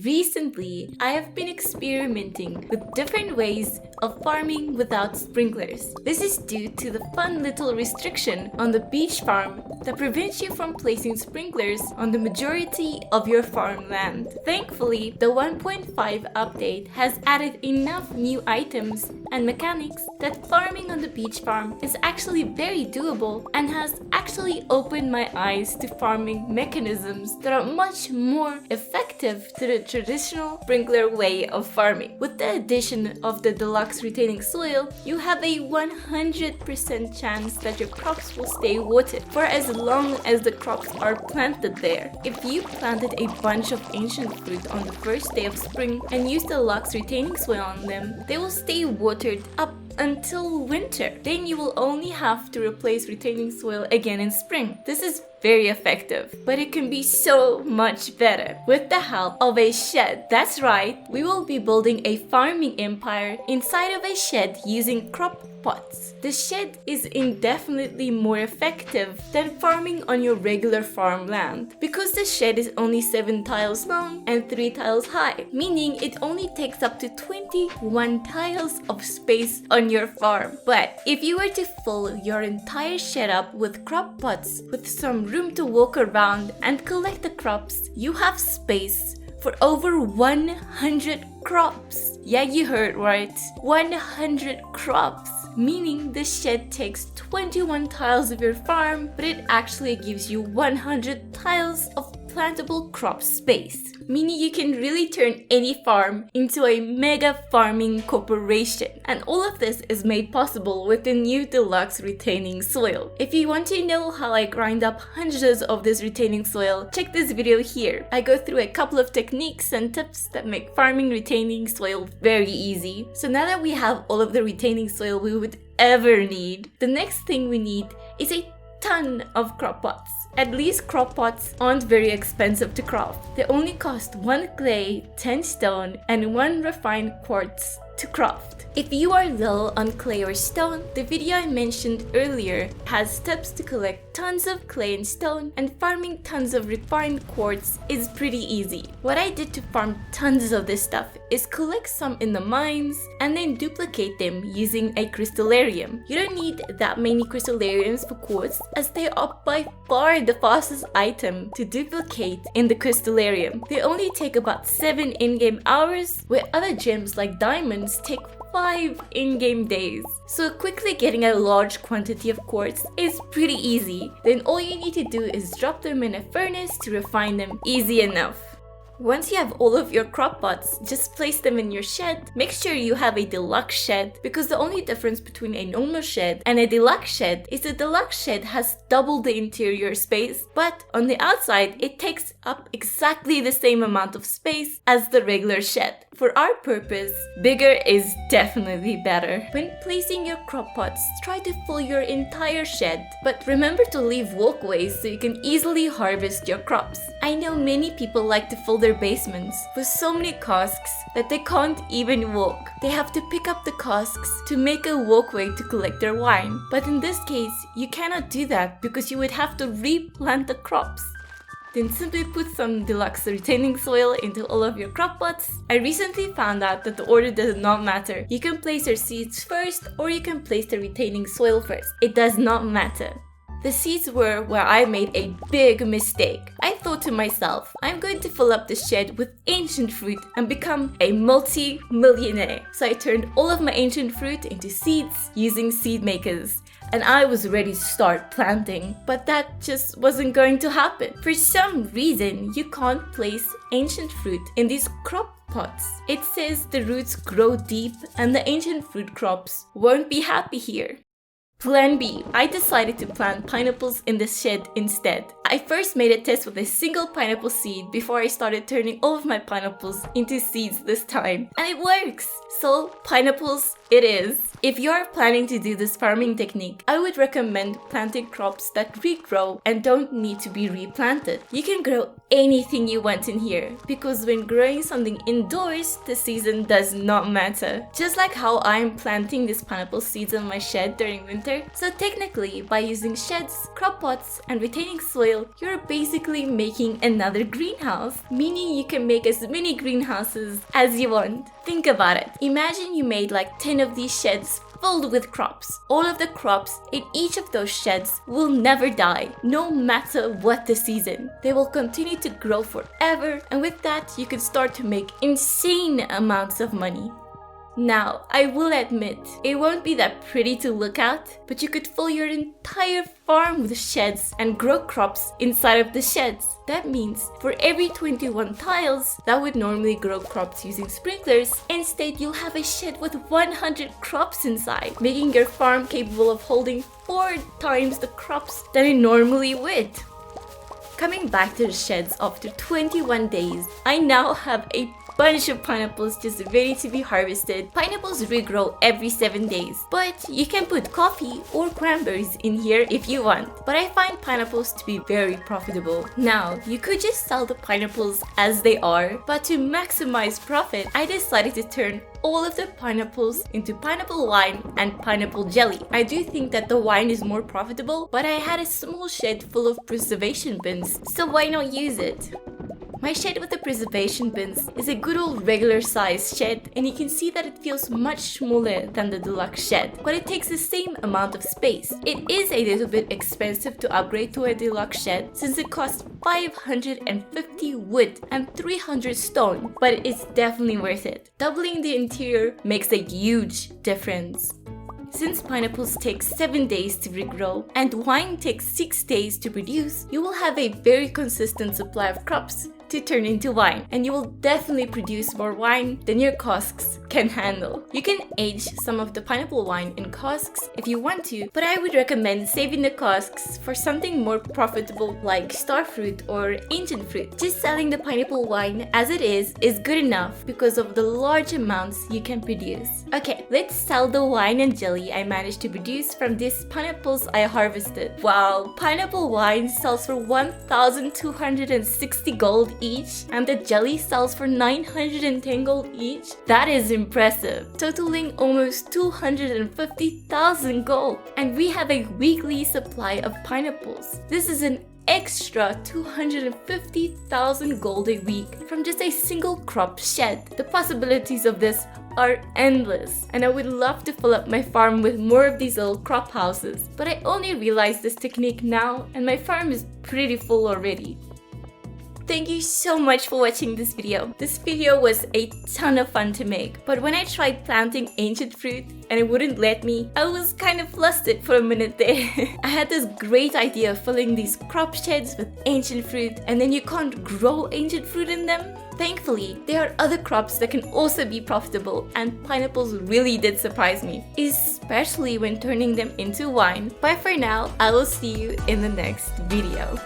Recently, I have been experimenting with different ways of farming without sprinklers. This is due to the fun little restriction on the beach farm that prevents you from placing sprinklers on the majority of your farmland. Thankfully, the 1.5 update has added enough new items and mechanics that farming on the beach farm is actually very doable and has actually opened my eyes to farming mechanisms that are much more effective to the traditional sprinkler way of farming. With the addition of the deluxe retaining soil, you have a 100% chance that your crops will stay watered for as long as the crops are planted there. If you planted a bunch of ancient fruit on the first day of spring and used the deluxe retaining soil on them, they will stay watered up until winter. Then you will only have to replace retaining soil again in spring. This is very effective, but it can be so much better with the help of a shed. That's right, we will be building a farming empire inside of a shed using crop pots. The shed is indefinitely more effective than farming on your regular farmland because the shed is only 7 tiles long and 3 tiles high, meaning it only takes up to 21 tiles of space on your farm. But if you were to fill your entire shed up with crop pots with some room to walk around and collect the crops, you have space for over 100 crops. Yeah, you heard right. 100 crops. Meaning the shed takes 21 tiles of your farm, but it actually gives you 100 tiles of plantable crop space. Meaning you can really turn any farm into a mega farming corporation. And all of this is made possible with the new deluxe retaining soil. If you want to know how I grind up hundreds of this retaining soil, check this video here. I go through a couple of techniques and tips that make farming retaining soil very easy. So now that we have all of the retaining soil we would ever need, the next thing we need is a ton of crop pots. At least crop pots aren't very expensive to craft. They only cost 1 clay, 10 stone, and 1 refined quartz to craft. If you are low on clay or stone, the video I mentioned earlier has tips to collect tons of clay and stone, and farming tons of refined quartz is pretty easy. What I did to farm tons of this stuff is collect some in the mines and then duplicate them using a crystallarium. You don't need that many crystallariums for quartz, as they are by far the fastest item to duplicate in the crystallarium. They only take about 7 in-game hours, where other gems like diamonds take 5 in-game days. So quickly getting a large quantity of quartz is pretty easy. Then all you need to do is drop them in a furnace to refine them. Easy enough. Once you have all of your crop pots, just place them in your shed. Make sure you have a deluxe shed, because the only difference between a normal shed and a deluxe shed is the deluxe shed has double the interior space, but on the outside it takes up exactly the same amount of space as the regular shed. For our purpose, bigger is definitely better. When placing your crop pots, try to fill your entire shed, but remember to leave walkways so you can easily harvest your crops. I know many people like to fill their basements with so many casks that they can't even walk. They have to pick up the casks to make a walkway to collect their wine. But in this case, you cannot do that because you would have to replant the crops. Then simply put some deluxe retaining soil into all of your crop pots. I recently found out that the order does not matter. You can place your seeds first, or you can place the retaining soil first. It does not matter. The seeds were where I made a big mistake. I thought to myself, I'm going to fill up the shed with ancient fruit and become a multi-millionaire. So I turned all of my ancient fruit into seeds using seed makers. And I was ready to start planting, but that just wasn't going to happen. For some reason, you can't place ancient fruit in these crop pots. It says the roots grow deep and the ancient fruit crops won't be happy here. Plan B. I decided to plant pineapples in the shed instead. I first made a test with a single pineapple seed before I started turning all of my pineapples into seeds this time. And it works! So, pineapples it is. If you're planning to do this farming technique, I would recommend planting crops that regrow and don't need to be replanted. You can grow anything you want in here, because when growing something indoors, the season does not matter. Just like how I'm planting these pineapple seeds on my shed during winter. So technically, by using sheds, crop pots, and retaining soil, you're basically making another greenhouse, meaning you can make as many greenhouses as you want. Think about it. Imagine you made like 10 of these sheds filled with crops. All of the crops in each of those sheds will never die, no matter what the season. They will continue to grow forever, and with that, you can start to make insane amounts of money. Now, I will admit, it won't be that pretty to look at, but you could fill your entire farm with sheds and grow crops inside of the sheds. That means for every 21 tiles that would normally grow crops using sprinklers, instead you'll have a shed with 100 crops inside, making your farm capable of holding 4 times the crops than it normally would. Coming back to the sheds after 21 days, I now have a bunch of pineapples just ready to be harvested. Pineapples regrow every 7 days, but you can put coffee or cranberries in here if you want. But I find pineapples to be very profitable. Now, you could just sell the pineapples as they are, but to maximize profit, I decided to turn all of the pineapples into pineapple wine and pineapple jelly. I do think that the wine is more profitable, but I had a small shed full of preservation bins, so why not use it? My shed with the preservation bins is a good old regular size shed, and you can see that it feels much smaller than the deluxe shed, but it takes the same amount of space. It is a little bit expensive to upgrade to a deluxe shed since it costs 550 wood and 300 stone, but it's definitely worth it. Doubling the interior makes a huge difference. Since pineapples take 7 days to regrow and wine takes 6 days to produce, you will have a very consistent supply of crops to turn into wine, and you will definitely produce more wine than your casks can handle. You can age some of the pineapple wine in casks if you want to, but I would recommend saving the casks for something more profitable like starfruit or ancient fruit. Just selling the pineapple wine as it is good enough because of the large amounts you can produce. Okay, let's sell the wine and jelly I managed to produce from these pineapples I harvested. Wow, pineapple wine sells for 1,260 gold each, and the jelly sells for 910 gold each. That is impressive, totaling almost 250,000 gold. And we have a weekly supply of pineapples. This is an extra 250,000 gold a week from just a single crop shed. The possibilities of this are endless, and I would love to fill up my farm with more of these little crop houses, but I only realized this technique now, and my farm is pretty full already. Thank you so much for watching this video. This video was a ton of fun to make, but when I tried planting ancient fruit and it wouldn't let me, I was kind of flustered for a minute there. I had this great idea of filling these crop sheds with ancient fruit, and then you can't grow ancient fruit in them. Thankfully, there are other crops that can also be profitable, and pineapples really did surprise me, especially when turning them into wine. But for now, I will see you in the next video.